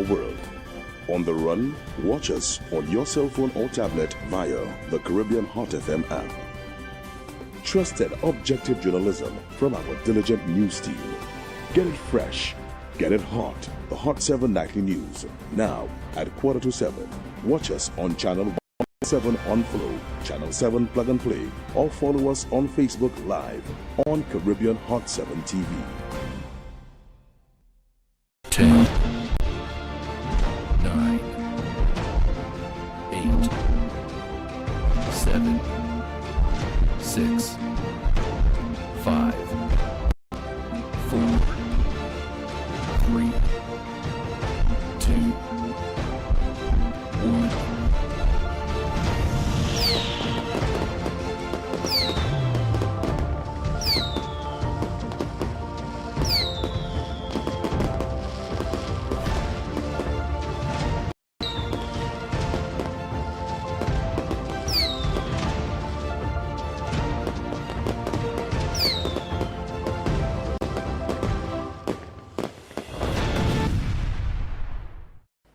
world. On the run, watch us on your cell phone or tablet via the Caribbean Hot FM app. Trusted, objective journalism from our diligent news team. Get it fresh, get it hot. The Hot 7 Nightly News, now at 7:15. Watch us on channel 7 on Flow, channel 7 Plug and Play, or follow us on Facebook Live on Caribbean Hot 7 TV. 10, 9, 8, 7, 6, 5, 4, 3, 2, 1.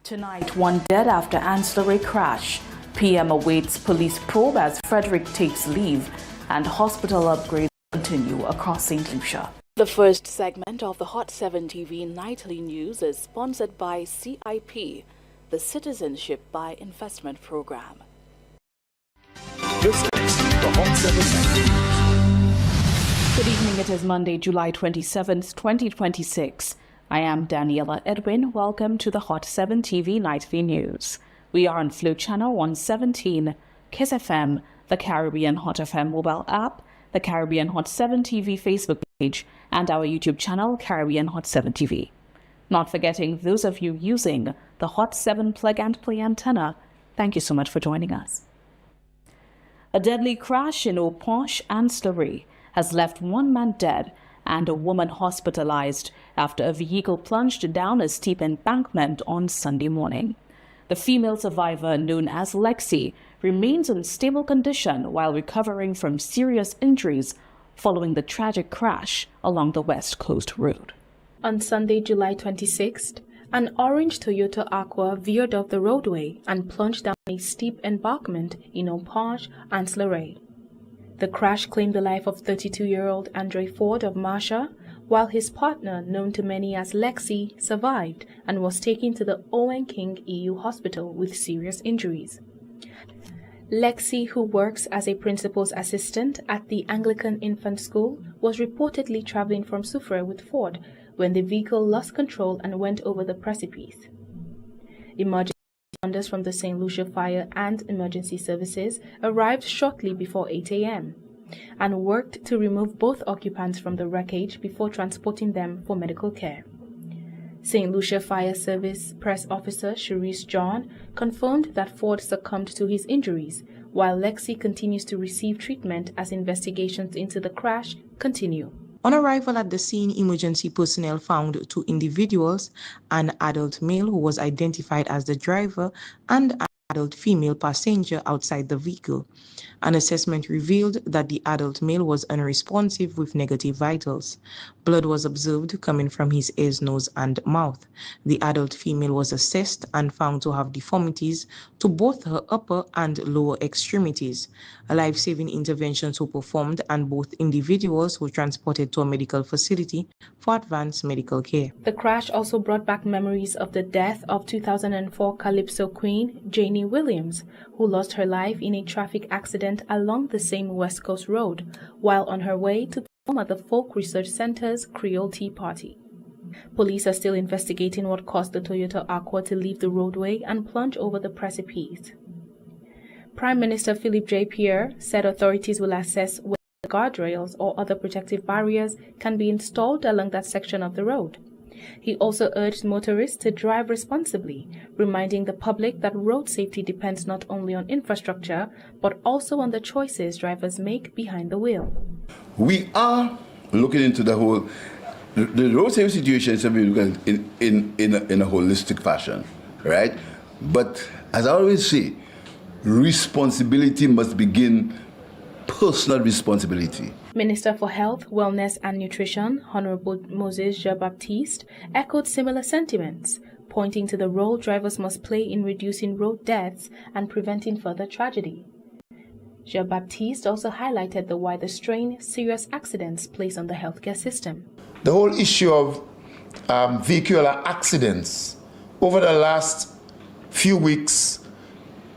Tonight, one dead after ancillary crash. PM awaits police probe as Frederick takes leave, and hospital upgrades continue across St. Lucia. The first segment of the Hot 7 TV Nightly News is sponsored by CIP, the Citizenship by Investment Program. This is the Hot 7 Nightly News. Good evening. It is Monday, July 27th, 2026. I am Daniela Edwin. Welcome to the Hot 7 TV Nightly News. We are on Flow Channel 117, Kiss FM, the Caribbean Hot FM mobile app, the Caribbean Hot 7 TV Facebook page, and our YouTube channel, Caribbean Hot 7 TV. Not forgetting those of you using the Hot 7 plug and play antenna, thank you so much for joining us. A deadly crash in Oposh Ancillary has left one man dead and a woman hospitalized after a vehicle plunged down a steep embankment on Sunday morning. The female survivor, known as Lexi, remains in stable condition while recovering from serious injuries following the tragic crash along the West Coast Road. On Sunday, July 26th, an orange Toyota Aqua veered off the roadway and plunged down a steep embankment in Oposh Ancillary. The crash claimed the life of 32-year-old Andre Ford of Marsha, while his partner, known to many as Lexi, survived and was taken to the Owen King EU Hospital with serious injuries. Lexi, who works as a principal's assistant at the Anglican Infant School, was reportedly traveling from Soufrière with Ford when the vehicle lost control and went over the precipice. Emergency responders from the St. Lucia Fire and Emergency Services arrived shortly before 8 a.m. and worked to remove both occupants from the wreckage before transporting them for medical care. St. Lucia Fire Service Press Officer Cherise John confirmed that Ford succumbed to his injuries, while Lexi continues to receive treatment as investigations into the crash continue. On arrival at the scene, emergency personnel found two individuals, an adult male who was identified as the driver and an adult female passenger outside the vehicle. An assessment revealed that the adult male was unresponsive with negative vitals. Blood was observed coming from his ears, nose, and mouth. The adult female was assessed and found to have deformities to both her upper and lower extremities. Life-saving interventions were performed and both individuals were transported to a medical facility for advanced medical care. The crash also brought back memories of the death of 2004 Calypso queen Janie Williams, who lost her life in a traffic accident along the same West Coast Road while on her way to perform at the Folk Research Center's Creole Tea Party. Police are still investigating what caused the Toyota Aqua to leave the roadway and plunge over the precipice. Prime Minister Philippe J. Pierre said authorities will assess whether guardrails or other protective barriers can be installed along that section of the road. He also urged motorists to drive responsibly, reminding the public that road safety depends not only on infrastructure, but also on the choices drivers make behind the wheel. We are looking into the whole, the road safety situation is something we look at in a holistic fashion, right? But as I always say, responsibility must begin personal responsibility. Minister for Health, Wellness and Nutrition, Honorable Moses Jean-Baptiste, echoed similar sentiments, pointing to the role drivers must play in reducing road deaths and preventing further tragedy. Jean-Baptiste also highlighted the wider strain serious accidents place on the healthcare system. The whole issue of vehicular accidents, over the last few weeks,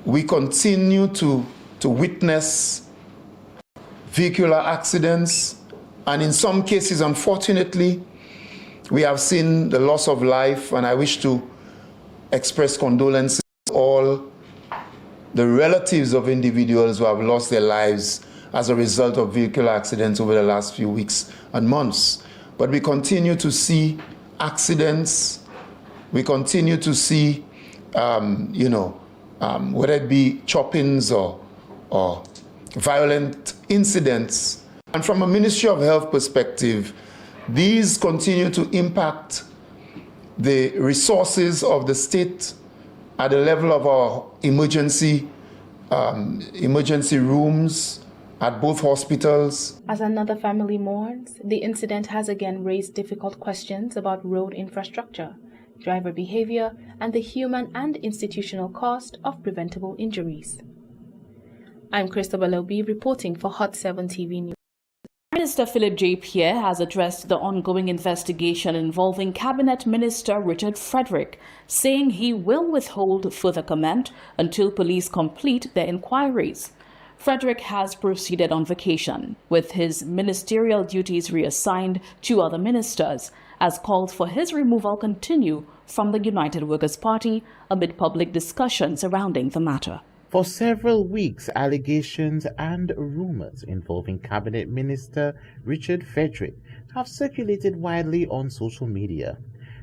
we continue to witness vehicular accidents, and in some cases, unfortunately, we have seen the loss of life, and I wish to express condolences to all the relatives of individuals who have lost their lives as a result of vehicular accidents over the last few weeks and months. But we continue to see accidents, we continue to see, whether it be choppings or violent incidents. And from a Ministry of Health perspective, these continue to impact the resources of the state at the level of our emergency rooms at both hospitals. As another family mourns, the incident has again raised difficult questions about road infrastructure, driver behavior, and the human and institutional cost of preventable injuries. I'm Christabel Obi reporting for Hot 7 TV News. Minister Philip J. Pierre has addressed the ongoing investigation involving Cabinet Minister Richard Frederick, saying he will withhold further comment until police complete their inquiries. Frederick has proceeded on vacation, with his ministerial duties reassigned to other ministers, as calls for his removal continue from the United Workers' Party amid public discussion surrounding the matter. For several weeks, allegations and rumors involving Cabinet Minister Richard Frederick have circulated widely on social media.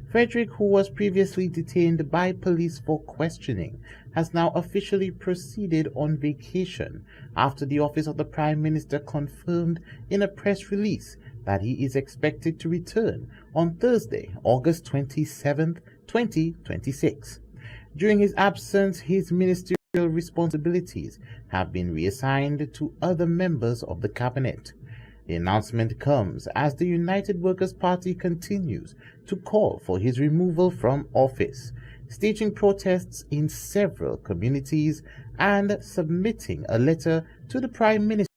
Frederick, who was previously detained by police for questioning, has now officially proceeded on vacation after the office of the Prime Minister confirmed in a press release that he is expected to return on Thursday, August 27, 2026. During his absence, his ministerial responsibilities have been reassigned to other members of the cabinet. The announcement comes as the United Workers' Party continues to call for his removal from office, staging protests in several communities and submitting a letter to the Prime Minister.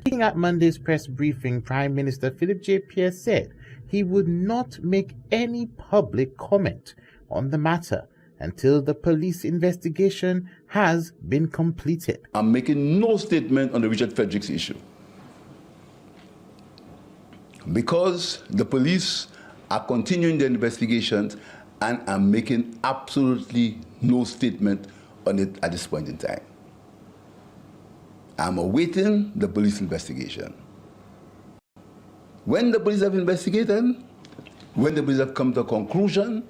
Speaking at Monday's press briefing, Prime Minister Philip J. Pierre said he would not make any public comment on the matter until the police investigation has been completed. I'm making no statement on the Richard Fredericks issue because the police are continuing their investigations, and I'm making absolutely no statement on it at this point in time. I'm awaiting the police investigation. When the police have investigated, when the police have come to a conclusion,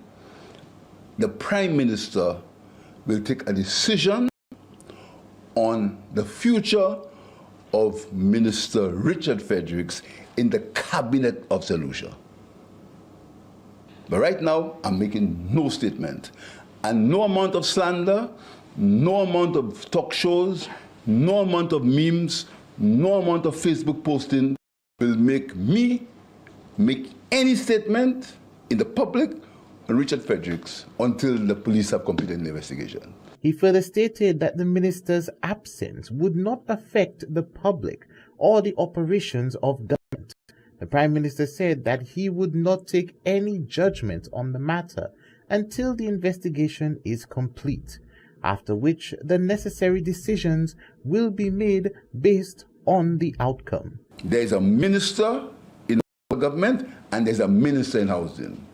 the Prime Minister will take a decision on the future of Minister Richard Fredericks in the Cabinet of St. Lucia. But right now, I'm making no statement. And no amount of slander, no amount of talk shows, no amount of memes, no amount of Facebook posting will make me make any statement in the public on Richard Fredericks until the police have completed the investigation. He further stated that the minister's absence would not affect the public or the operations of government. The Prime Minister said that he would not take any judgment on the matter until the investigation is complete, after which the necessary decisions will be made based on the outcome. There is a minister in our government and there's a minister in housing.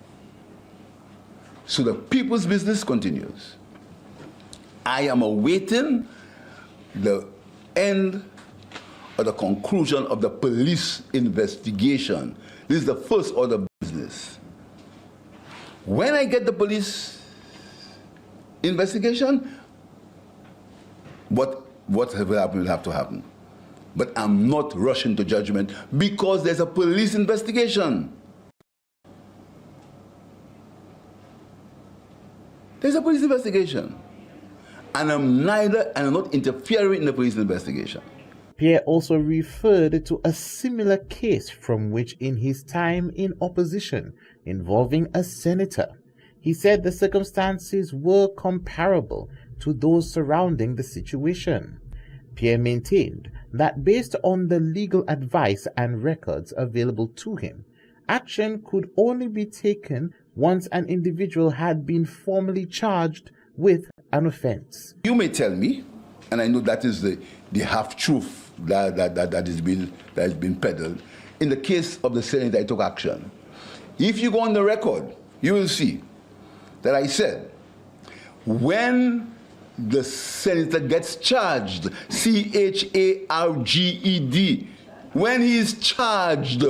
So the people's business continues. I am awaiting the end or the conclusion of the police investigation. This is the first order of business. When I get the police investigation, what will happen will have to happen. But I'm not rushing to judgment because there's a police investigation. There's a police investigation. And I'm not interfering in the police investigation. Pierre also referred to a similar case from which in his time in opposition involving a senator. He said the circumstances were comparable to those surrounding the situation. Pierre maintained that based on the legal advice and records available to him, action could only be taken once an individual had been formally charged with an offense. You may tell me, and I know that is the half-truth that has been peddled. In the case of the senator, I took action. If you go on the record, you will see that I said, when the senator gets charged, C-H-A-R-G-E-D, when he is charged,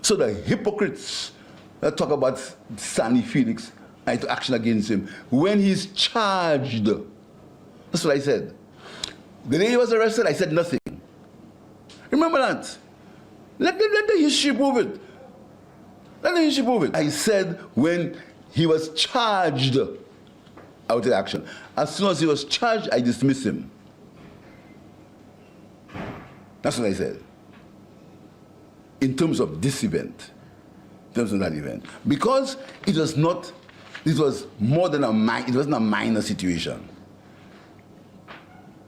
so the hypocrites that talk about Stanley Felix, I took action against him. When he's charged, that's what I said. The day he was arrested, I said nothing. Remember that. Let the history prove it. Let the history prove it. I said when he was charged, I would take action. As soon as he was charged, I dismissed him. That's what I said. In terms of this event, in terms of that event. Because it was not, it was more than it wasn't a minor situation.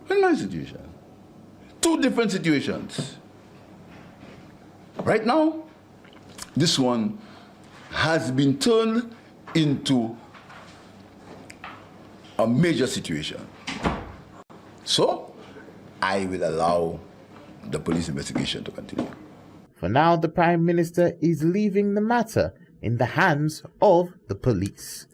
A minor situation. Two different situations. Right now, this one has been turned into a major situation. So, I will allow the police investigation to continue. For now, the Prime Minister is leaving the matter in the hands of the police.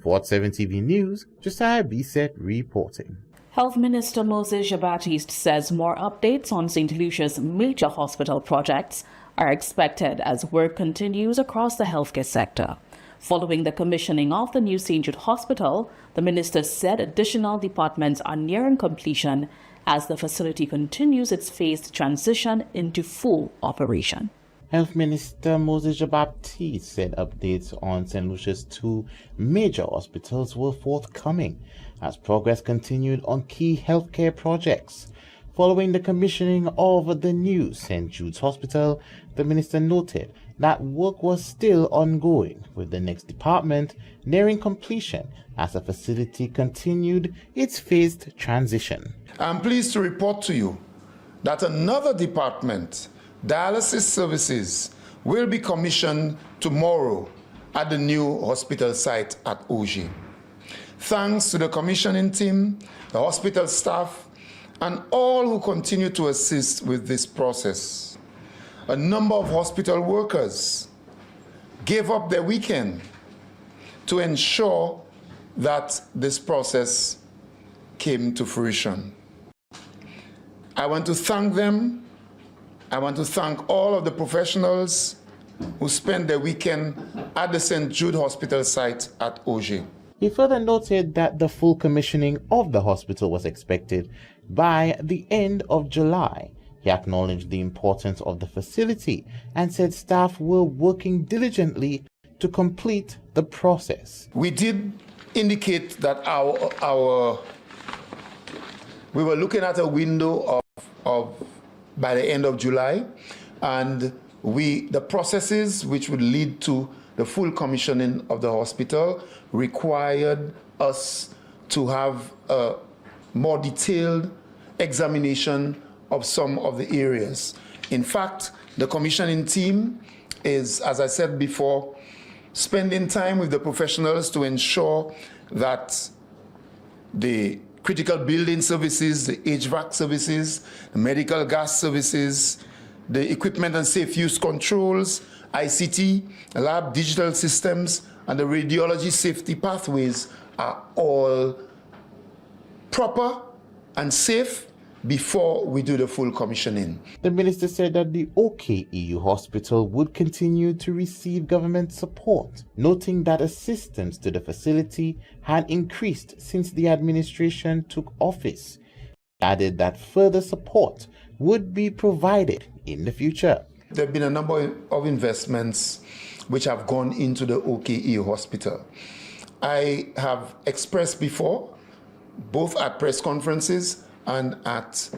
For Hot 7 TV News, Josiah Bisset reporting. Health Minister Moses Jean-Baptiste says more updates on St. Lucia's major hospital projects are expected as work continues across the healthcare sector. Following the commissioning of the new St. Jude Hospital, the minister said additional departments are nearing completion as the facility continues its phased transition into full operation. Health Minister Moses Jean-Baptiste said updates on St. Lucia's two major hospitals were forthcoming as progress continued on key healthcare projects. Following the commissioning of the new St. Jude's Hospital, the minister noted that work was still ongoing, with the next department nearing completion as the facility continued its phased transition. I'm pleased to report to you that another department, dialysis services, will be commissioned tomorrow at the new hospital site at Oji. Thanks to the commissioning team, the hospital staff, and all who continue to assist with this process. A number of hospital workers gave up their weekend to ensure that this process came to fruition. I want to thank them. I want to thank all of the professionals who spent their weekend at the St. Jude Hospital site at Oji. He further noted that the full commissioning of the hospital was expected by the end of July. He acknowledged the importance of the facility and said staff were working diligently to complete the process. We did indicate that we were looking at a window of by the end of July, and the processes which would lead to the full commissioning of the hospital required us to have a more detailed examination of some of the areas. In fact, the commissioning team is, as I said before, spending time with the professionals to ensure that the critical building services, the HVAC services, the medical gas services, the equipment and safe use controls, ICT, lab digital systems, and the radiology safety pathways are all proper and safe before we do the full commissioning. The minister said that the OKEU hospital would continue to receive government support, noting that assistance to the facility had increased since the administration took office. He added that further support would be provided in the future. There have been a number of investments which have gone into the OKEU hospital. I have expressed before, both at press conferences and at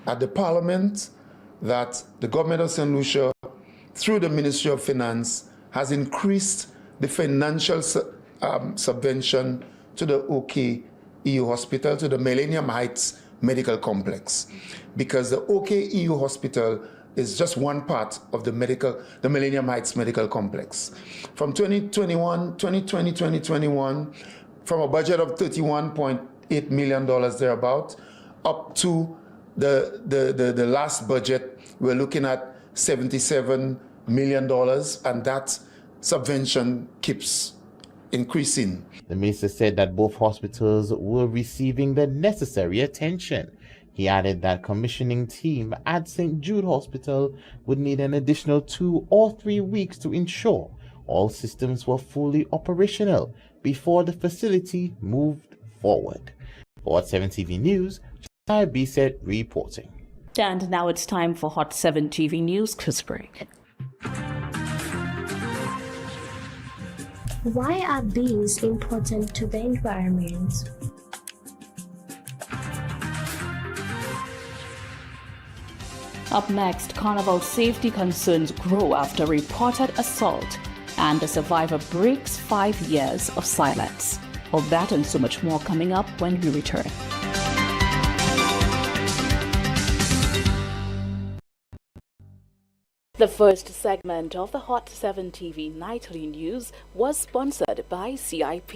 at the Parliament that the government of St. Lucia, through the Ministry of Finance, has increased the financial subvention to the OKEU Hospital, to the Millennium Heights Medical Complex, because the OKEU Hospital is just one part of the Millennium Heights Medical Complex. From 2021, from a budget of $31.8 million thereabout, up to the last budget, we're looking at $77 million, and that subvention keeps increasing. The minister said that both hospitals were receiving the necessary attention. He added that commissioning team at St. Jude Hospital would need an additional 2 or 3 weeks to ensure all systems were fully operational before the facility moved forward. For Hot 7 TV News, Josiah Bisset reporting. And now it's time for Hot 7 TV News quiz break. Why are bees important to the environment? Up next, carnival safety concerns grow after reported assault, and the survivor breaks 5 years of silence. All that and so much more coming up when we return. The first segment of the Hot 7 TV Nightly News was sponsored by CIP,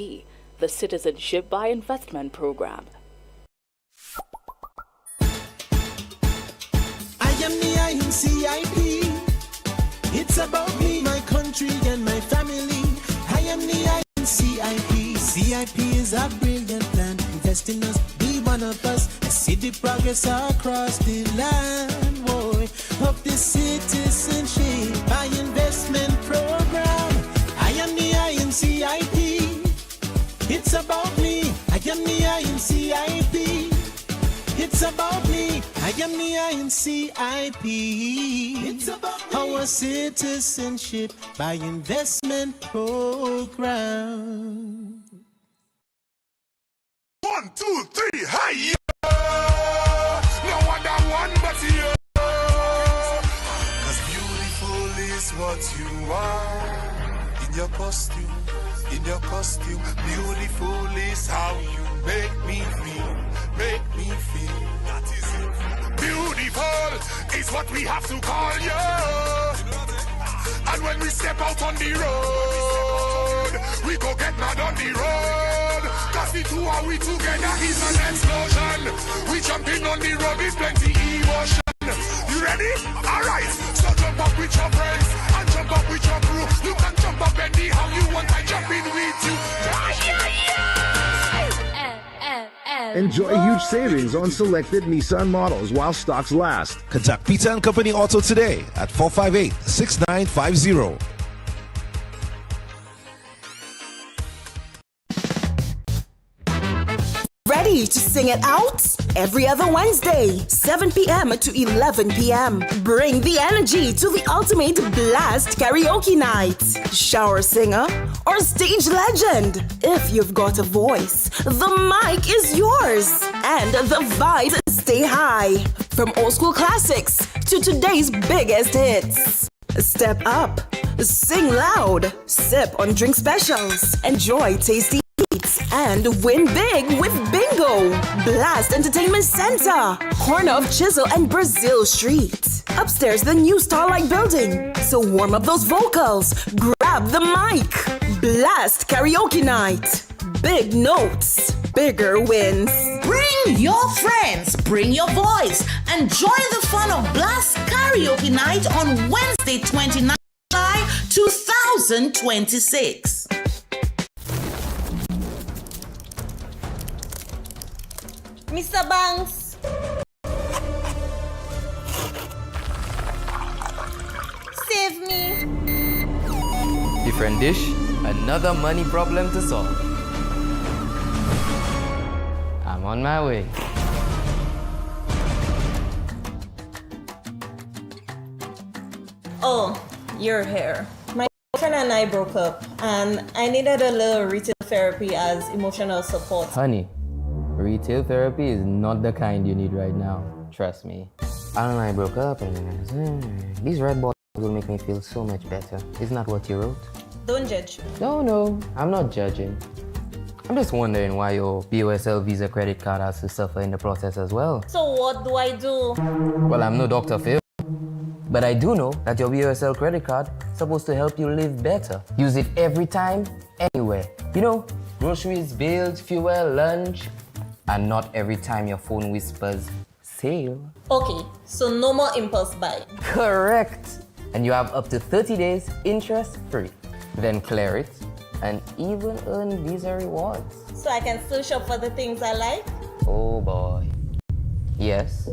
the Citizenship by Investment Program. I am the I in CIP. It's about me, my country, and my family. I am the I in CIP. CIP is a brilliant plan. Invest in us, be one of us. I see the progress across the land, boy, of the Citizenship by Investment Program. I am the I in CIP. It's about me. I am the I in CIP. It's about me. I am the I in CIP. It's about our Citizenship by Investment Program. 1, 2, 3, hey! No other one but you. 'Cause beautiful is what you are. In your costume, beautiful is how you make me feel. That is it. Beautiful is what we have to call you. And when we step out on the road, we go get mad on the road. 'Cause the two are we together is an explosion. We jumping on the road with plenty emotion. You ready? Alright, so jump up with your friends and jump up with your crew. You can jump up anyhow you want, I jump in with you. Enjoy huge savings on selected Nissan models while stocks last. Contact Peter & Company Auto today at 458-6950. Ready to sing it out? Every other Wednesday, 7 p.m. to 11 p.m. Bring the energy to the ultimate blast karaoke night. Shower singer or stage legend. If you've got a voice, the mic is yours. And the vibes stay high. From old school classics to today's biggest hits. Step up, sing loud, sip on drink specials, enjoy tasty and win big with Bingo! Blast Entertainment Center, corner of Chisel and Brazil Street. Upstairs, the new Starlight Building. So warm up those vocals, grab the mic. Blast Karaoke Night. Big notes, bigger wins. Bring your friends, bring your voice, and join the fun of Blast Karaoke Night on Wednesday, 29 July 2026. Mr. Banks. Save me. Different dish, another money problem to solve. I'm on my way. Oh, you're here. My boyfriend and I broke up, and I needed a little retail therapy as emotional support. Honey, retail therapy is not the kind you need right now. Trust me. Al and I broke up and these red balls will make me feel so much better. Isn't that what you wrote? Don't judge. No, I'm not judging. I'm just wondering why your BOSL Visa credit card has to suffer in the process as well. So what do I do? Well, I'm no Dr. Phil, but I do know that your BOSL credit card is supposed to help you live better. Use it every time, anywhere. You know, groceries, bills, fuel, lunch, and not every time your phone whispers, sale. Okay, so no more impulse buy. Correct. And you have up to 30 days interest-free. Then clear it and even earn Visa rewards. So I can still shop for the things I like? Oh boy. Yes,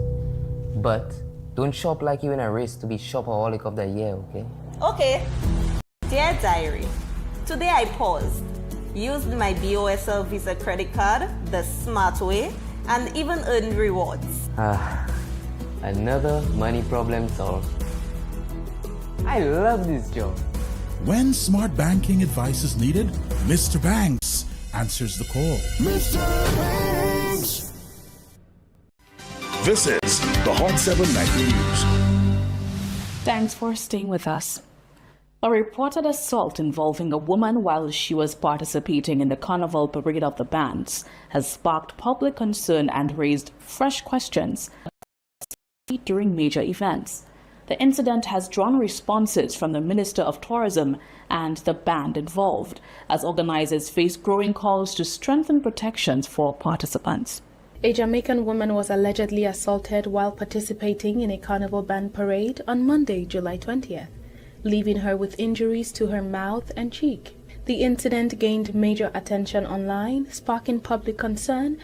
but don't shop like you're in a race to be shopaholic of the year, okay? Okay. Dear Diary, today I paused, used my BOSL Visa credit card the smart way, and even earned rewards. Another money problem solved. I love this job. When smart banking advice is needed, Mr. Banks answers the call. Mr. Banks. This is the Hot 7 Nightly News. Thanks for staying with us. A reported assault involving a woman while she was participating in the Carnival Parade of the Bands has sparked public concern and raised fresh questions during major events. The incident has drawn responses from the Minister of Tourism and the band involved, as organizers face growing calls to strengthen protections for participants. A Jamaican woman was allegedly assaulted while participating in a Carnival Band parade on Monday, July 20th, leaving her with injuries to her mouth and cheek. The incident gained major attention online, sparking public concern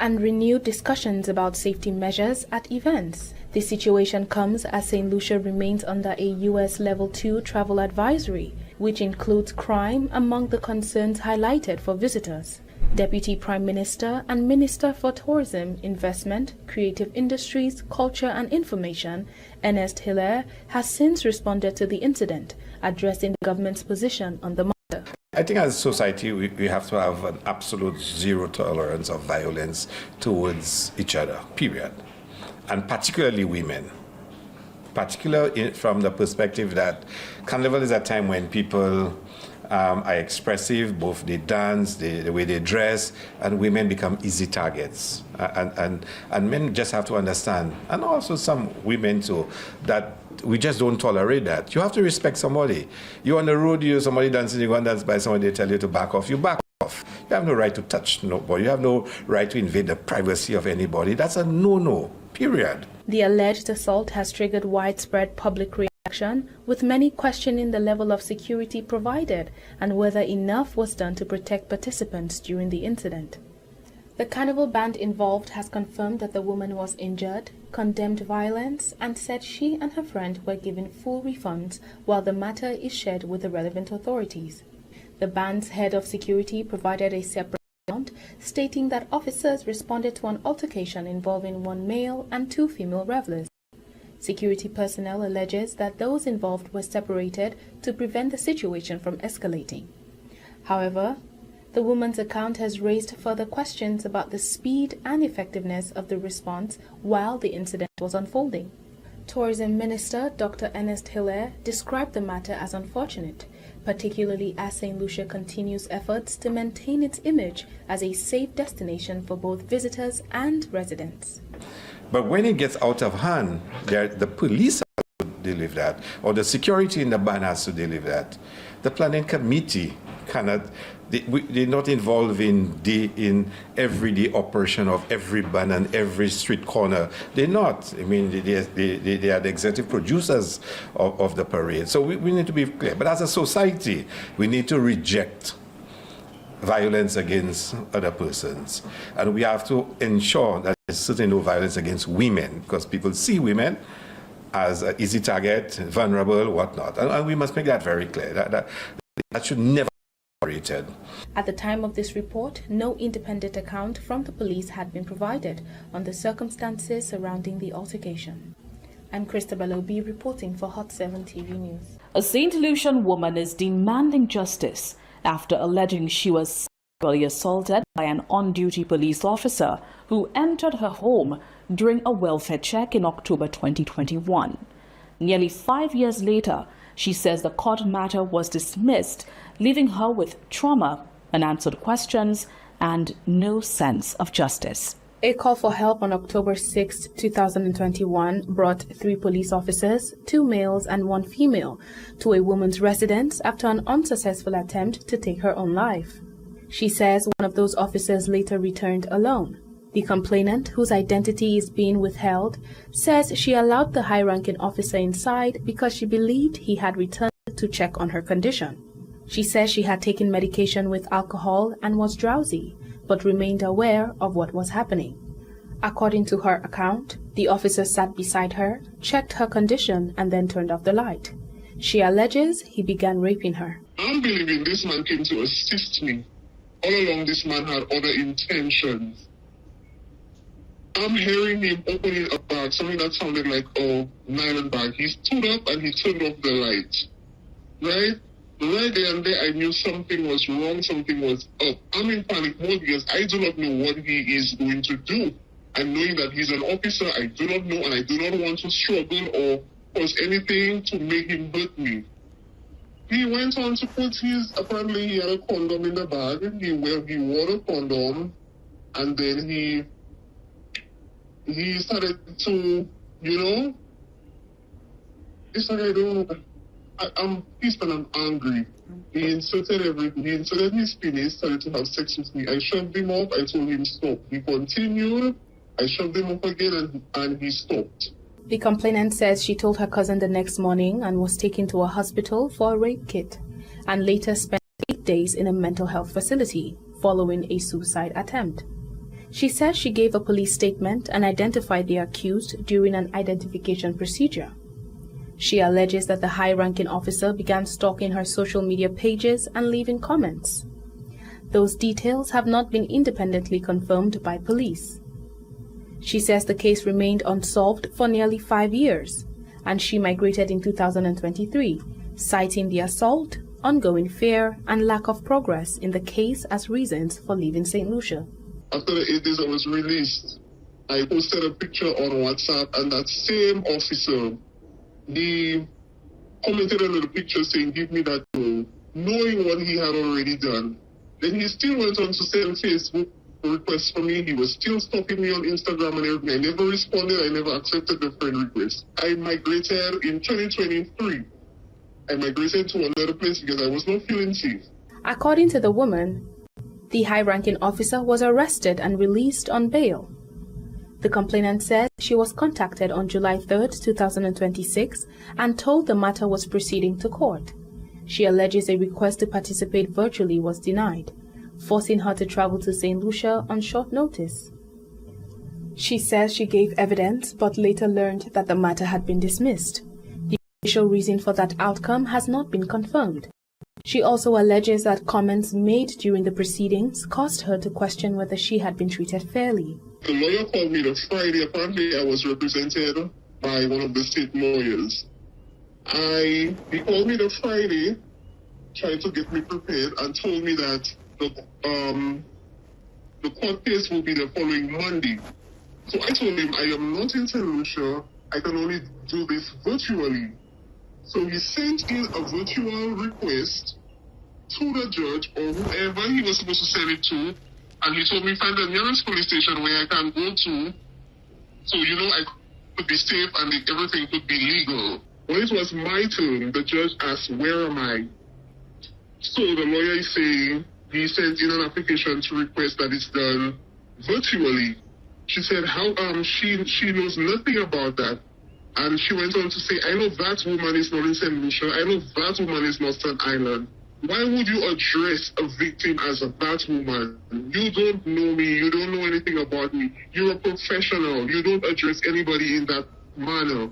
and renewed discussions about safety measures at events. The situation comes as St. Lucia remains under a U.S. Level 2 travel advisory, which includes crime among the concerns highlighted for visitors. Deputy Prime Minister and Minister for Tourism, Investment, Creative Industries, Culture and Information, Ernest Hilaire, has since responded to the incident, addressing the government's position on the matter. I think as a society, we have to have an absolute zero tolerance of violence towards each other, period. And particularly women. Particularly from the perspective that Carnival is a time when people are expressive, both they dance, the way they dress, and women become easy targets. And men just have to understand, and also some women too, that we just don't tolerate that. You have to respect somebody. You're on the road, you're somebody dancing, you go and dance by somebody, they tell you to back off, you back off. You have no right to touch nobody. You have no right to invade the privacy of anybody. That's a no-no, period. The alleged assault has triggered widespread public reaction, with many questioning the level of security provided and whether enough was done to protect participants during the incident. The Carnival Band involved has confirmed that the woman was injured, condemned violence, and said she and her friend were given full refunds while the matter is shared with the relevant authorities. The band's head of security provided a separate account, stating that officers responded to an altercation involving one male and two female revelers. Security personnel alleges that those involved were separated to prevent the situation from escalating. However, the woman's account has raised further questions about the speed and effectiveness of the response while the incident was unfolding. Tourism Minister Dr. Ernest Hilaire described the matter as unfortunate, particularly as St. Lucia continues efforts to maintain its image as a safe destination for both visitors and residents. But when it gets out of hand, the police have to deal with that, or the security in the band has to deal with that. The planning committee cannot, they're not involved in everyday operation of every band and every street corner. They're not. I mean, they are the executive producers of the parade. So we need to be clear. But as a society, we need to reject violence against other persons. And we have to ensure that there's certainly no violence against women, because people see women as an easy target, vulnerable, whatnot. And we must make that very clear. That should never be tolerated. At the time of this report, no independent account from the police had been provided on the circumstances surrounding the altercation. I'm Christabel Obi reporting for Hot 7 TV News. A St. Lucian woman is demanding justice after alleging she was sexually assaulted by an on-duty police officer who entered her home during a welfare check in October 2021. Nearly 5 years later, she says the court matter was dismissed, leaving her with trauma, unanswered questions, and no sense of justice. A call for help on October 6, 2021 brought 3 police officers, 2 males and 1 female, to a woman's residence after an unsuccessful attempt to take her own life. She says one of those officers later returned alone. The complainant, whose identity is being withheld, says she allowed the high-ranking officer inside because she believed he had returned to check on her condition. She says she had taken medication with alcohol and was drowsy, but remained aware of what was happening. According to her account, the officer sat beside her, checked her condition, and then turned off the light. She alleges he began raping her. I'm believing this man came to assist me. All along, this man had other intentions. I'm hearing him opening a bag, something that sounded like a nylon bag. He stood up and he turned off the light. Right? Right there and there, I knew something was wrong, something was up. I'm in panic mode because I do not know what he is going to do. And knowing that he's an officer, I do not know, and I do not want to struggle or cause anything to make him hurt me. He went on to put apparently he had a condom in the bag. He wore a condom, and then he started to, he started, I'm pissed and I'm angry. He inserted everything. He inserted his penis, started to have sex with me. I shoved him off. I told him stop. He continued. I shoved him off again and he stopped. The complainant says she told her cousin the next morning and was taken to a hospital for a rape kit, and later spent 8 days in a mental health facility following a suicide attempt. She says she gave a police statement and identified the accused during an identification procedure. She alleges that the high-ranking officer began stalking her social media pages and leaving comments. Those details have not been independently confirmed by police. She says the case remained unsolved for nearly 5 years, and she migrated in 2023, citing the assault, ongoing fear, and lack of progress in the case as reasons for leaving St. Lucia. After the 8 days I was released, I posted a picture on WhatsApp, and that same officer, he commented on the picture saying, give me that role, knowing what he had already done. Then he still went on to send Facebook requests for me. He was still stalking me on Instagram and everything. I never responded. I never accepted the friend request. I migrated in 2023. I migrated to another place because I was not feeling safe. According to the woman, the high-ranking officer was arrested and released on bail. The complainant said she was contacted on July 3, 2026 and told the matter was proceeding to court. She alleges a request to participate virtually was denied, forcing her to travel to St. Lucia on short notice. She says she gave evidence but later learned that the matter had been dismissed. The official reason for that outcome has not been confirmed. She also alleges that comments made during the proceedings caused her to question whether she had been treated fairly. The lawyer called me the Friday. Apparently, I was represented by one of the state lawyers. He called me the Friday, tried to get me prepared, and told me that the court case will be the following Monday. So I told him I am not in St. Lucia. I can only do this virtually. So he sent in a virtual request to the judge or whoever he was supposed to send it to, and he told me find the nearest police station where I can go to, so I could be safe and everything could be legal. When it was my turn, the judge asked, where am I? So the lawyer is saying he sent in an application to request that it's done virtually. She said how she knows nothing about that. And she went on to say, I know that woman is not in St. Lucia. I know that woman is not St. Island. Why would you address a victim as that woman? You don't know me. You don't know anything about me. You're a professional. You don't address anybody in that manner.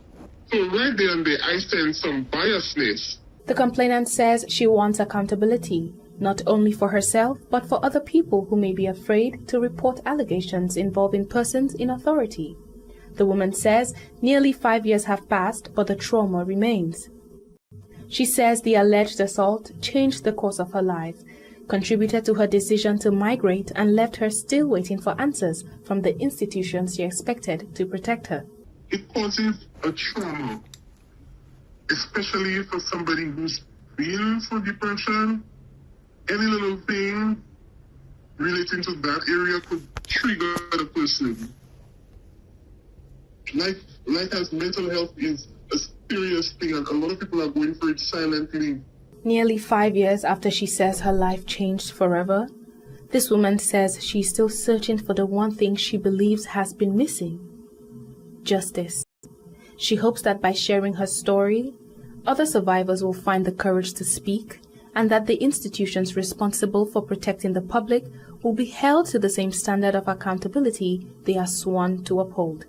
So right there and there, I sense some biasness. The complainant says she wants accountability, not only for herself, but for other people who may be afraid to report allegations involving persons in authority. The woman says nearly 5 years have passed, but the trauma remains. She says the alleged assault changed the course of her life, contributed to her decision to migrate and left her still waiting for answers from the institutions she expected to protect her. It causes a trauma, especially for somebody who's been through depression. Any little thing relating to that area could trigger the person. Life as mental health is a serious thing, and a lot of people are going through it silently. Nearly 5 years after she says her life changed forever, this woman says she's still searching for the one thing she believes has been missing: justice. She hopes that by sharing her story, other survivors will find the courage to speak, and that the institutions responsible for protecting the public will be held to the same standard of accountability they are sworn to uphold.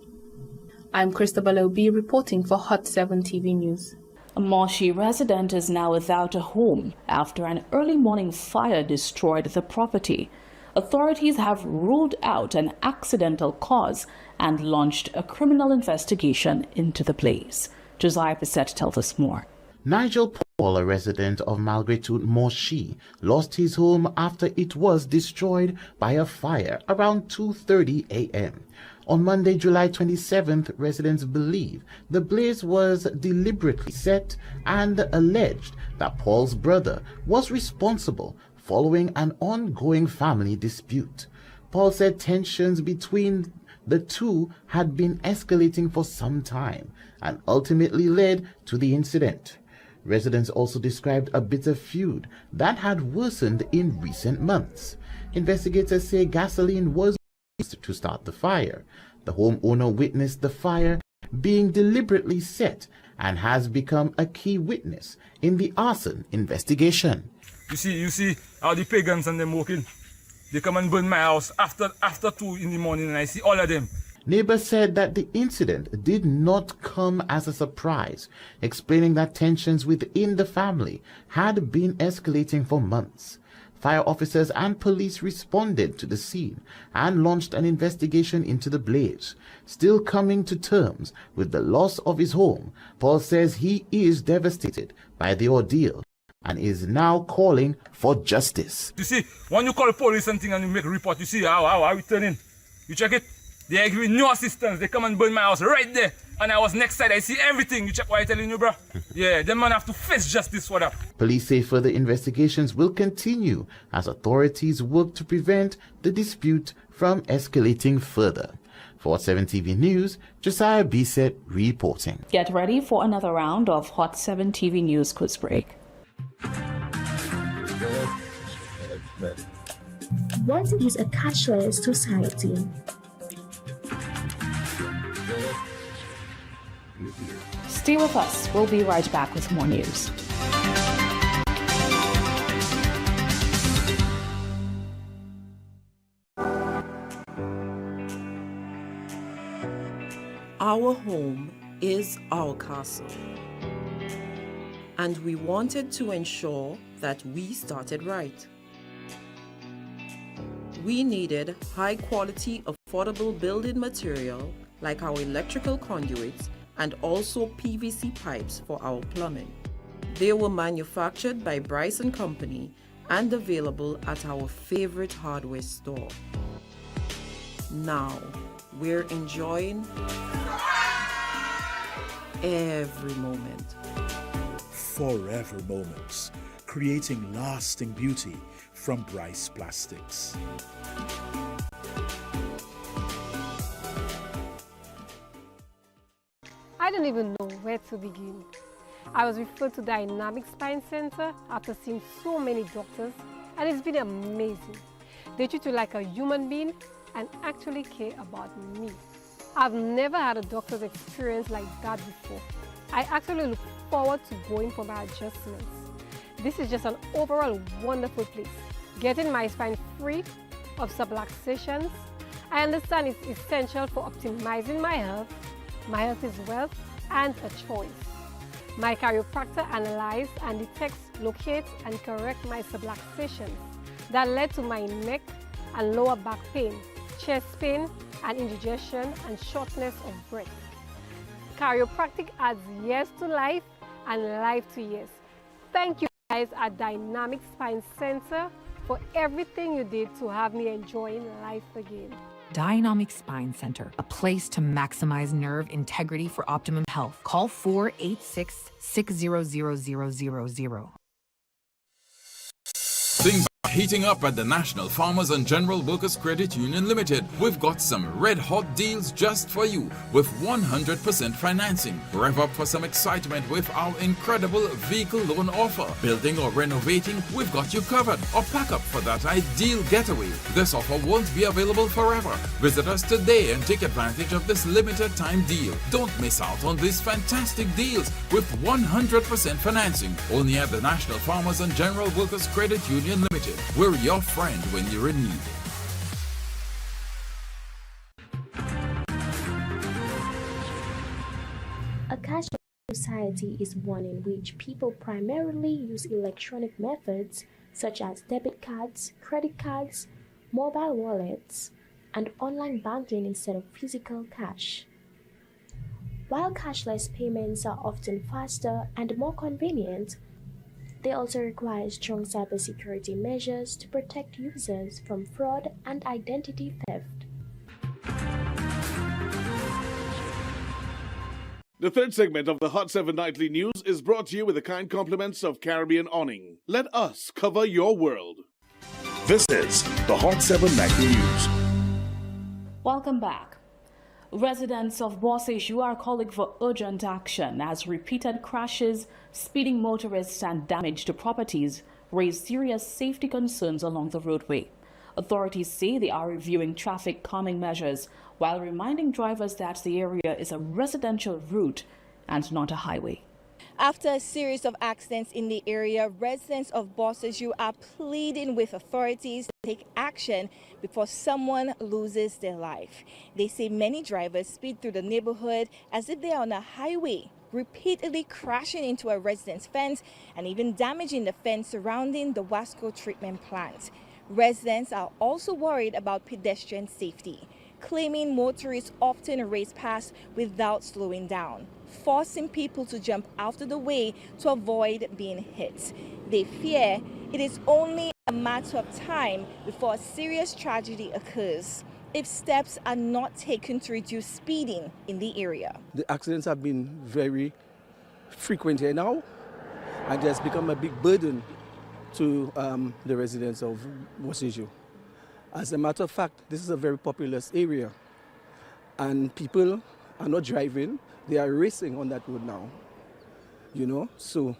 I'm Christabel Obi reporting for Hot 7 TV News. A Moshi resident is now without a home after an early morning fire destroyed the property. Authorities have ruled out an accidental cause and launched a criminal investigation into the blaze. Josiah Bissett tells us more. Nigel Paul, a resident of Malgritude Moshi, lost his home after it was destroyed by a fire around 2:30 a.m. On Monday, July 27th, residents believe the blaze was deliberately set and alleged that Paul's brother was responsible following an ongoing family dispute. Paul said tensions between the two had been escalating for some time and ultimately led to the incident. Residents also described a bitter feud that had worsened in recent months. Investigators say gasoline was used to start the fire. The homeowner witnessed the fire being deliberately set and has become a key witness in the arson investigation. You see how the pagans and them working. They come and burn my house after 2 in the morning, and I see all of them. Neighbors said that the incident did not come as a surprise, explaining that tensions within the family had been escalating for months. Fire officers and police responded to the scene and launched an investigation into the blaze. Still coming to terms with the loss of his home, Paul says he is devastated by the ordeal and is now calling for justice. You see, when you call the police and thing and you make a report, you see how we turn in. You check it. They give me no assistance. They come and burn my house right there. And I was next side. I see everything. You check what I'm telling you, bro. Yeah, them man have to face justice for that. Police say further investigations will continue as authorities work to prevent the dispute from escalating further. For 7 TV News, Josiah Bissett reporting. Get ready for another round of Hot 7 TV News quiz break. What is a cashless society? Stay with us. We'll be right back with more news. Our home is our castle. And we wanted to ensure that we started right. We needed high-quality, affordable building material like our electrical conduits and also PVC pipes for our plumbing. They were manufactured by Bryce & Company and available at our favorite hardware store. Now, we're enjoying every moment. Forever moments, creating lasting beauty from Bryce Plastics. I don't even know where to begin. I was referred to Dynamic Spine Center after seeing so many doctors, and it's been amazing. They treat you like a human being and actually care about me. I've never had a doctor's experience like that before. I actually look forward to going for my adjustments. This is just an overall wonderful place. Getting my spine free of subluxations, I understand it's essential for optimizing my health. My health is wealth and a choice. My chiropractor analyzes and detects, locates, and corrects my subluxations that led to my neck and lower back pain, chest pain, and indigestion and shortness of breath. Chiropractic adds years to life and life to years. Thank you guys at Dynamic Spine Center for everything you did to have me enjoying life again. Dynamic Spine Center, a place to maximize nerve integrity for optimum health. Call 486-600-0000. Things are heating up at the National Farmers and General Workers Credit Union Limited. We've got some red hot deals just for you with 100% financing. Rev up for some excitement with our incredible vehicle loan offer. Building or renovating, we've got you covered. Or pack up for that ideal getaway. This offer won't be available forever. Visit us today and take advantage of this limited time deal. Don't miss out on these fantastic deals with 100% financing. Only at the National Farmers and General Workers Credit Union Limited. We're your friend when you're in need. A cashless society is one in which people primarily use electronic methods such as debit cards, credit cards, mobile wallets, and online banking instead of physical cash. While cashless payments are often faster and more convenient, they also require strong cybersecurity measures to protect users from fraud and identity theft. The third segment of the Hot 7 Nightly News is brought to you with the kind compliments of Caribbean Awning. Let us cover your world. This is the Hot 7 Nightly News. Welcome back. Residents of Bossejou are calling for urgent action as repeated crashes, speeding motorists and damage to properties raise serious safety concerns along the roadway. Authorities say they are reviewing traffic calming measures while reminding drivers that the area is a residential route and not a highway. After a series of accidents in the area, residents of Bossejou are pleading with authorities to take action before someone loses their life. They say many drivers speed through the neighborhood as if they are on a highway, repeatedly crashing into a resident's fence and even damaging the fence surrounding the Wasco treatment plant. Residents are also worried about pedestrian safety, claiming motorists often race past without slowing down, forcing people to jump out of the way to avoid being hit. They fear it is only a matter of time before a serious tragedy occurs if steps are not taken to reduce speeding in the area. The accidents have been very frequent here now, and it has become a big burden to the residents of Bossejou. As a matter of fact, this is a very populous area, and people are not driving, they are racing on that road now, you know. So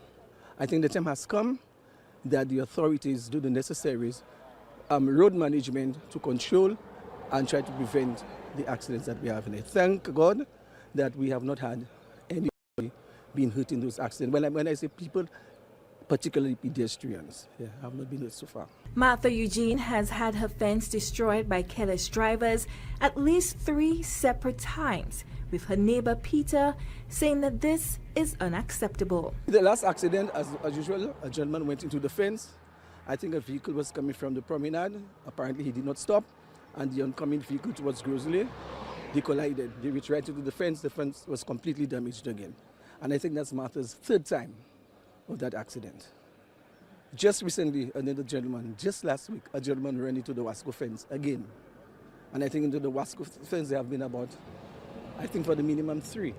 I think the time has come that the authorities do the necessary road management to control and try to prevent the accidents that we have in it. Thank God that we have not had anybody being hurt in those accidents. When I say people, particularly pedestrians, have not been hurt so far. Martha Eugene has had her fence destroyed by careless drivers at least 3 separate times, with her neighbor Peter saying that this is unacceptable. The last accident, as usual, a gentleman went into the fence. I think a vehicle was coming from the promenade. Apparently he did not stop, and the oncoming vehicle towards Grosley, they collided. They reached right into the fence was completely damaged again. And I think that's Martha's 3rd time of that accident. Just recently, another gentleman, just last week, a gentleman ran into the Wasco fence again. And I think into the Wasco fence there have been about, I think for the minimum 3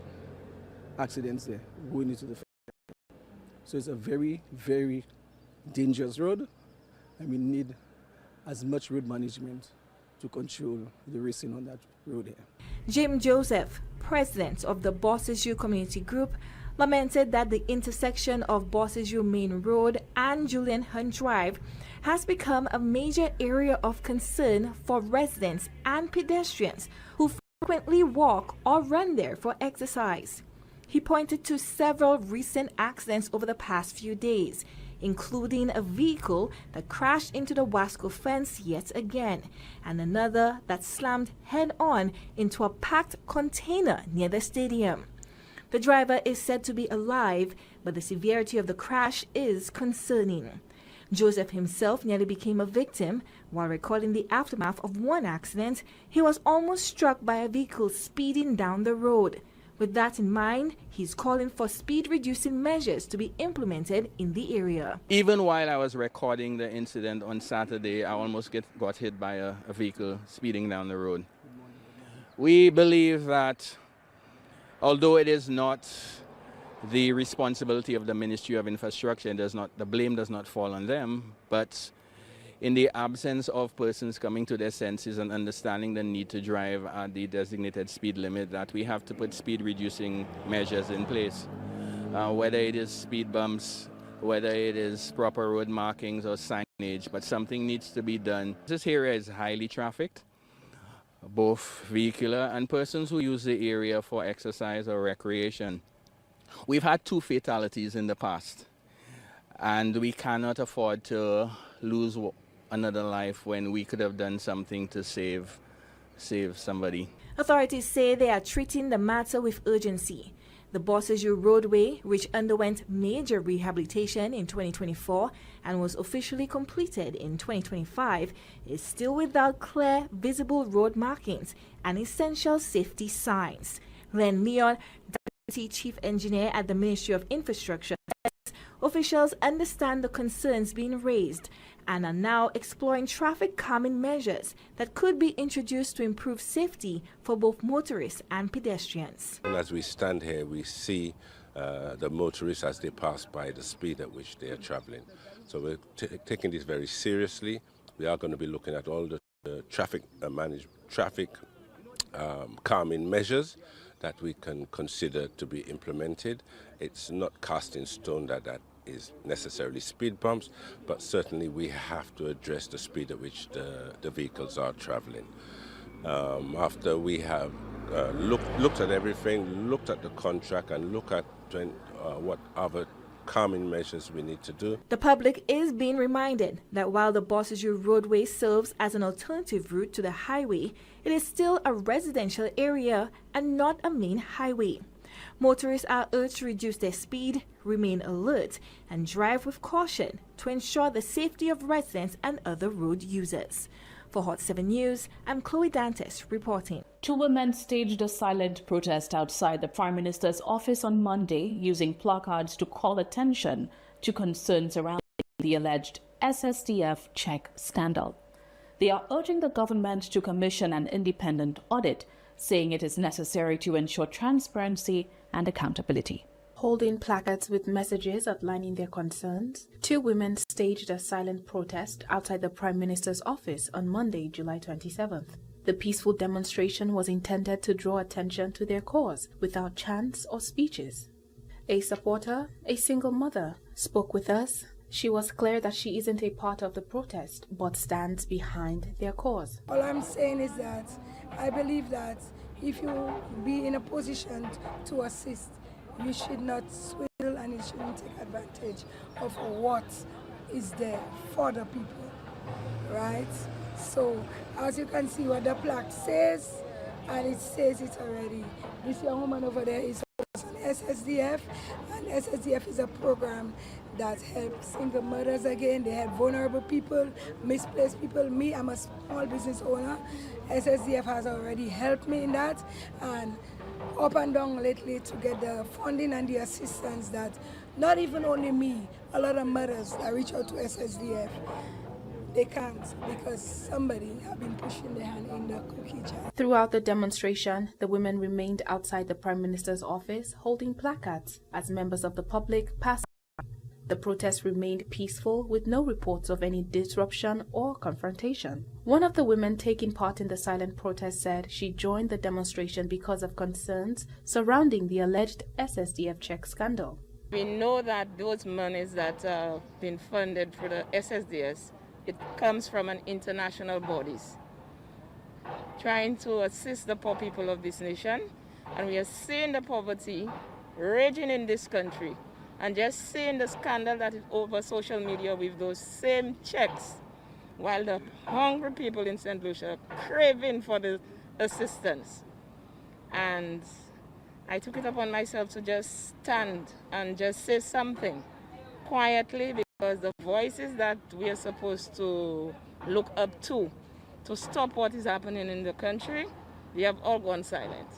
accidents there going into the fence. So it's a very, very dangerous road, and we need as much road management to control the racing on that road here. Jim Joseph, president of the Bossejou Community Group, lamented that the intersection of Bossejou Main Road and Julian Hunt Drive has become a major area of concern for residents and pedestrians who frequently walk or run there for exercise. He pointed to several recent accidents over the past few days, including a vehicle that crashed into the Wasco fence yet again, and another that slammed head-on into a packed container near the stadium. The driver is said to be alive, but the severity of the crash is concerning. Joseph himself nearly became a victim. While recording the aftermath of one accident, he was almost struck by a vehicle speeding down the road. With that in mind, he's calling for speed-reducing measures to be implemented in the area. Even while I was recording the incident on Saturday, I almost got hit by a vehicle speeding down the road. We believe that although it is not the responsibility of the Ministry of Infrastructure, the blame does not fall on them, but in the absence of persons coming to their senses and understanding the need to drive at the designated speed limit, that we have to put speed-reducing measures in place. Whether it is speed bumps, whether it is proper road markings or signage, but something needs to be done. This area is highly trafficked, both vehicular and persons who use the area for exercise or recreation. We've had 2 fatalities in the past, and we cannot afford to lose another life when we could have done something to save somebody. Authorities say they are treating the matter with urgency. The Bosseju roadway, which underwent major rehabilitation in 2024 and was officially completed in 2025, is still without clear, visible road markings and essential safety signs. Len Leon, Deputy Chief Engineer at the Ministry of Infrastructure, says officials understand the concerns being raised and are now exploring traffic calming measures that could be introduced to improve safety for both motorists and pedestrians. And as we stand here, we see the motorists as they pass by, the speed at which they are traveling. So we're taking this very seriously. We are going to be looking at all the traffic calming measures that we can consider to be implemented. It's not cast in stone that is necessarily speed bumps, but certainly we have to address the speed at which the vehicles are traveling. After we have looked at everything, looked at the contract, and looked at what other calming measures we need to do. The public is being reminded that while the Bosseju roadway serves as an alternative route to the highway, it is still a residential area and not a main highway. Motorists are urged to reduce their speed, remain alert, and drive with caution to ensure the safety of residents and other road users. For Hot 7 News, I'm Chloe Dantes reporting. 2 women staged a silent protest outside the Prime Minister's office on Monday, using placards to call attention to concerns around the alleged SSDF check scandal. They are urging the government to commission an independent audit, saying it is necessary to ensure transparency and accountability. Holding placards with messages outlining their concerns, 2 women staged a silent protest outside the Prime Minister's office on Monday, July 27th. The peaceful demonstration was intended to draw attention to their cause without chants or speeches. A supporter, a single mother, spoke with us. She was clear that she isn't a part of the protest, but stands behind their cause. All I'm saying is that I believe that if you be in a position to assist, you should not swindle and you shouldn't take advantage of what is there for the people, right? So, as you can see what the plaque says, and it says it already. This young woman over there is on SSDF, and SSDF is a program that helps single mothers again. They help vulnerable people, misplaced people. Me, I'm a small business owner. SSDF has already helped me in that, and up and down lately to get the funding and the assistance that not even only me, a lot of mothers that reach out to SSDF, they can't because somebody have been pushing their hand in the cookie jar. Throughout the demonstration, the women remained outside the Prime Minister's office holding placards as members of the public passed. The protest remained peaceful with no reports of any disruption or confrontation. One of the women taking part in the silent protest said she joined the demonstration because of concerns surrounding the alleged SSDF check scandal. We know that those monies that have been funded for the SSDS, it comes from an international bodies trying to assist the poor people of this nation, and we are seeing the poverty raging in this country. And just seeing the scandal that is over social media with those same checks, while the hungry people in St. Lucia are craving for the assistance. And I took it upon myself to just stand and just say something quietly, because the voices that we are supposed to look up to stop what is happening in the country, they have all gone silent.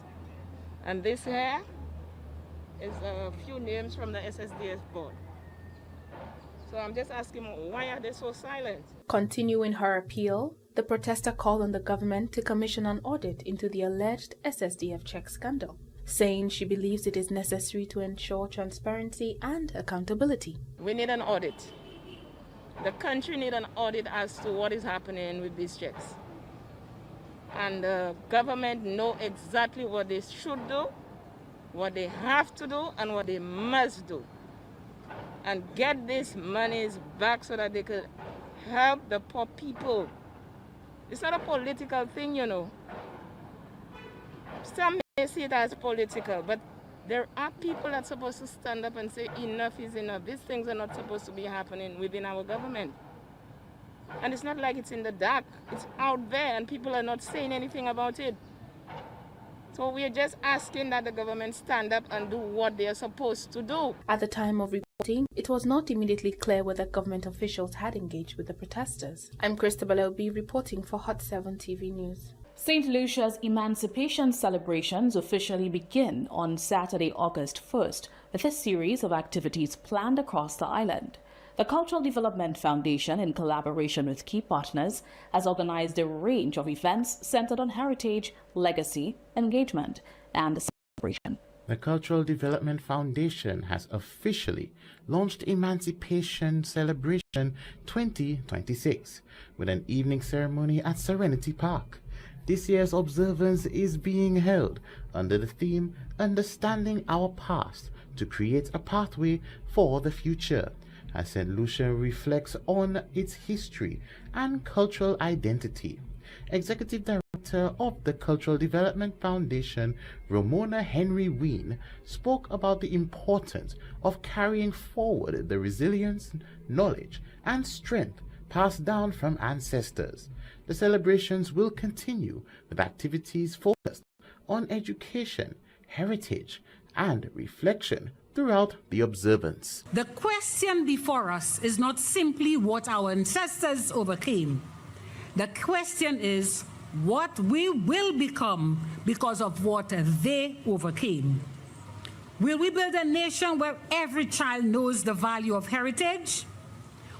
And this here is a few names from the SSDF board. So I'm just asking, why are they so silent? Continuing her appeal, the protester called on the government to commission an audit into the alleged SSDF check scandal, saying she believes it is necessary to ensure transparency and accountability. We need an audit. The country needs an audit as to what is happening with these checks. And the government know exactly what they should do, what they have to do, and what they must do. And get these monies back so that they could help the poor people. It's not a political thing, you know. Some may see it as political, but there are people that are supposed to stand up and say enough is enough. These things are not supposed to be happening within our government. And it's not like it's in the dark. It's out there and people are not saying anything about it. So we're just asking that the government stand up and do what they are supposed to do. At the time of reporting, it was not immediately clear whether government officials had engaged with the protesters. I'm Christabel L.B. reporting for Hot 7 TV News. St. Lucia's Emancipation celebrations officially begin on Saturday, August 1st, with a series of activities planned across the island. The Cultural Development Foundation, in collaboration with key partners, has organized a range of events centered on heritage, legacy, engagement, and celebration. The Cultural Development Foundation has officially launched Emancipation Celebration 2026 with an evening ceremony at Serenity Park. This year's observance is being held under the theme Understanding Our Past to Create a Pathway for the Future, as St. Lucia reflects on its history and cultural identity. Executive Director of the Cultural Development Foundation, Ramona Henry Ween, spoke about the importance of carrying forward the resilience, knowledge, and strength passed down from ancestors. The celebrations will continue with activities focused on education, heritage, and reflection throughout the observance. The question before us is not simply what our ancestors overcame. The question is what we will become because of what they overcame. Will we build a nation where every child knows the value of heritage?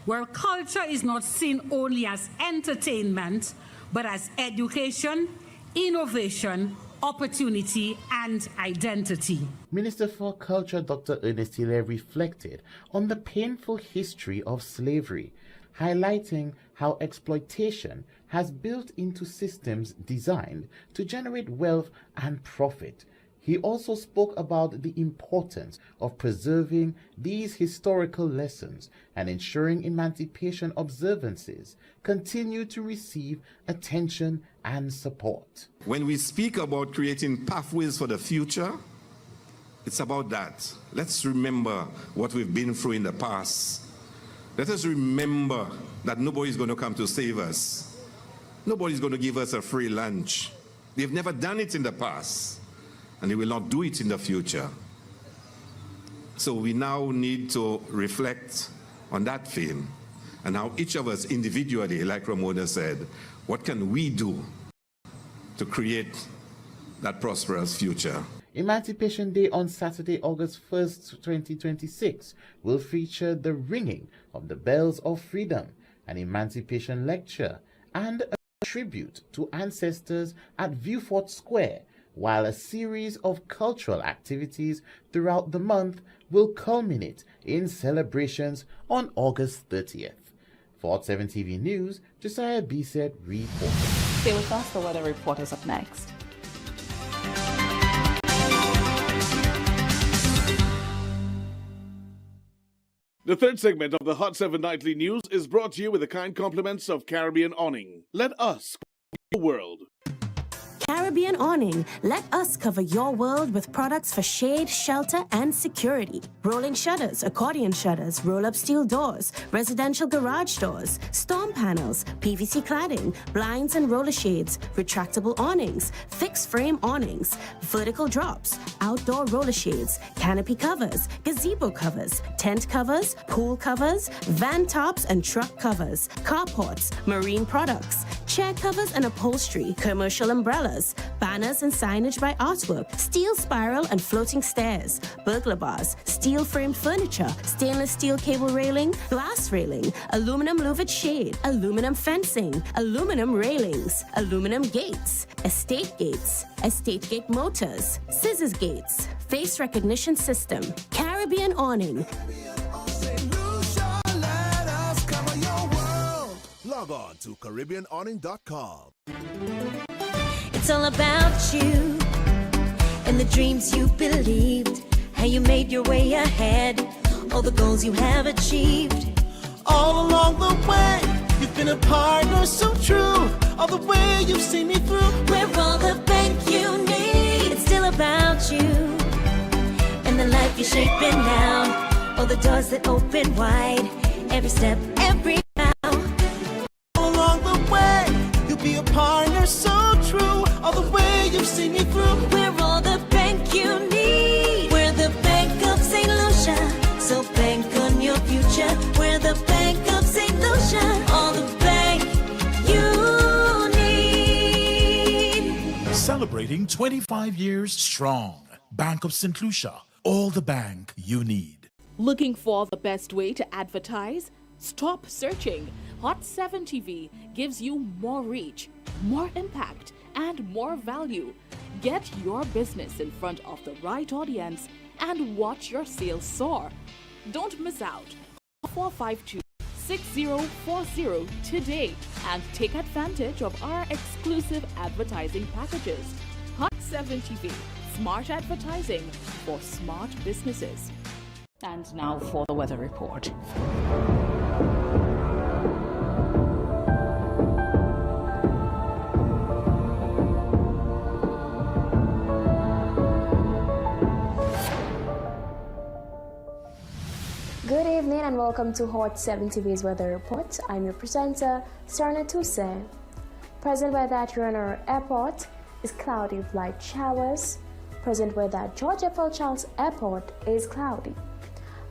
Where culture is not seen only as entertainment, but as education, innovation, opportunity, and identity. Minister for Culture Dr. Ernest Hilaire reflected on the painful history of slavery, highlighting how exploitation has built into systems designed to generate wealth and profit. He also spoke about the importance of preserving these historical lessons and ensuring emancipation observances continue to receive attention and support. When we speak about creating pathways for the future, it's about that. Let's remember what we've been through in the past. Let us remember that nobody's going to come to save us. Nobody's going to give us a free lunch. They've never done it in the past, and they will not do it in the future. So we now need to reflect on that theme and how each of us individually, like Ramona said, what can we do to create that prosperous future? Emancipation Day on Saturday, August 1st, 2026 will feature the ringing of the bells of freedom, an emancipation lecture, and a tribute to ancestors at Viewfort Square, while a series of cultural activities throughout the month will culminate in celebrations on August 30th. For 7 TV News, Josiah Bisset reporting. Stay with us, the weather report is up next. The third segment of the Hot 7 Nightly News is brought to you with the kind compliments of Caribbean Awning. Let us cover your world. Caribbean Awning. Let us cover your world with products for shade, shelter, and security. Rolling shutters, accordion shutters, roll-up steel doors, residential garage doors, storm panels, PVC cladding, blinds and roller shades, retractable awnings, fixed frame awnings, vertical drops, outdoor roller shades, canopy covers, gazebo covers, tent covers, pool covers, van tops and truck covers, carports, marine products, chair covers and upholstery, commercial umbrellas, banners and signage by Artwork, steel spiral and floating stairs, burglar bars, steel framed furniture, stainless steel cable railing, glass railing, aluminum louvered shade, aluminum fencing, aluminum railings, aluminum gates, estate gate motors, scissors gates, face recognition system, Caribbean awning. Log on to CaribbeanAwning.com. It's all about you and the dreams you believed, how you made your way ahead, all the goals you have achieved. All along the way, you've been a partner so true, all the way you've seen me through. We're all the bank you need. It's still about you and the life you're shaping now, all the doors that open wide, every step, every be a partner so true, all the way you've seen me through. We're all the bank you need. We're the Bank of St. Lucia, so bank on your future. We're the Bank of St. Lucia, all the bank you need. Celebrating 25 years strong. Bank of St. Lucia, all the bank you need. Looking for the best way to advertise? Stop searching. Hot 7 TV gives you more reach, more impact, and more value. Get your business in front of the right audience and watch your sales soar. Don't miss out. 452-6040 today and take advantage of our exclusive advertising packages. Hot 7 TV, smart advertising for smart businesses. And now for the weather report. Good evening and welcome to Hot 7 TV's weather report. I'm your presenter, Sarna Tuse. Present weather at Runner Airport is cloudy with light showers. Present weather at George F. L. Charles Airport is cloudy.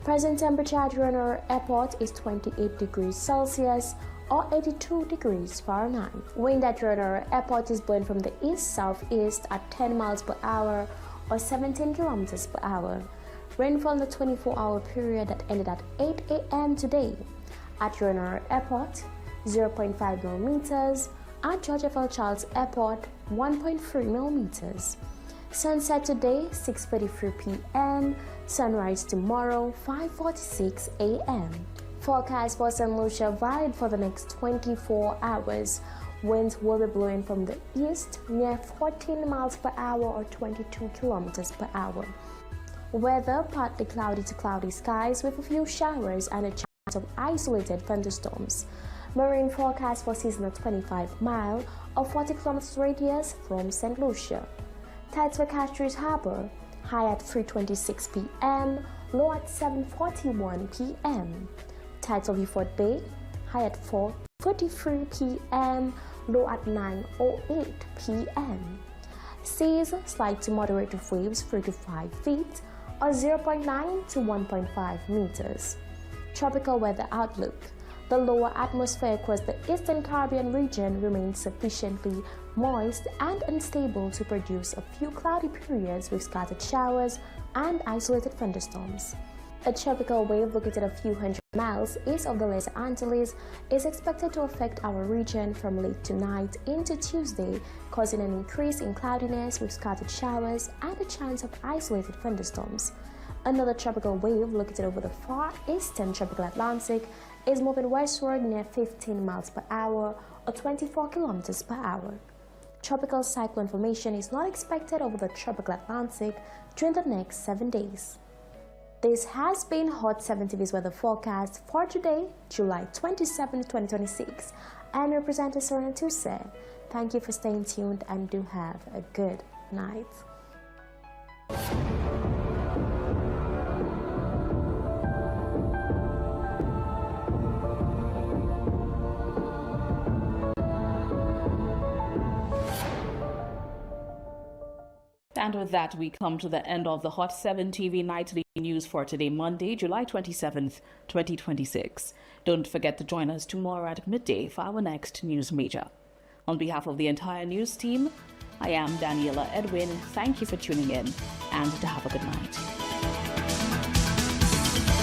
Present temperature at Runner Airport is 28 degrees Celsius or 82 degrees Fahrenheit. Wind at Runner Airport is blowing from the east-southeast at 10 miles per hour or 17 kilometers per hour. Rainfall in the 24-hour period that ended at 8 a.m. today at Runner Airport, 0.5 millimeters, at George F. L. Charles Airport, 1.3 millimeters. Sunset today, 6:33 p.m. Sunrise tomorrow, 5:46 a.m. Forecast for St. Lucia varied for the next 24 hours. Winds will be blowing from the east near 14 miles per hour or 22 kilometers per hour. Weather partly cloudy to cloudy skies with a few showers and a chance of isolated thunderstorms. Marine forecast for seasonal 25-mile or 40 kilometers radius from St. Lucia. Tides for Castries Harbor, high at 3:26 p.m., low at 7:41 p.m. Tides for Beaufort Bay, high at 4:43 p.m., low at 9:08 p.m. Seas slight to moderate with waves 3 to 5 feet or 0.9 to 1.5 meters. Tropical weather outlook. The lower atmosphere across the eastern Caribbean region remains sufficiently moist and unstable to produce a few cloudy periods with scattered showers and isolated thunderstorms. A tropical wave located a few hundred miles east of the Lesser Antilles is expected to affect our region from late tonight into Tuesday, causing an increase in cloudiness with scattered showers and a chance of isolated thunderstorms. Another tropical wave located over the far eastern tropical Atlantic is moving westward near 15 miles per hour or 24 kilometers per hour. Tropical cyclone formation is not expected over the tropical Atlantic during the next 7 days. This has been Hot 7 TV's weather forecast for today, July 27, 2026. I'm your presenter, Sarna Tuse. Thank you for staying tuned and do have a good night. And with that, we come to the end of the Hot 7 TV Nightly News for today, Monday, July 27th, 2026. Don't forget to join us tomorrow at midday for our next news major. On behalf of the entire news team, I am Daniela Edwin. Thank you for tuning in and have a good night.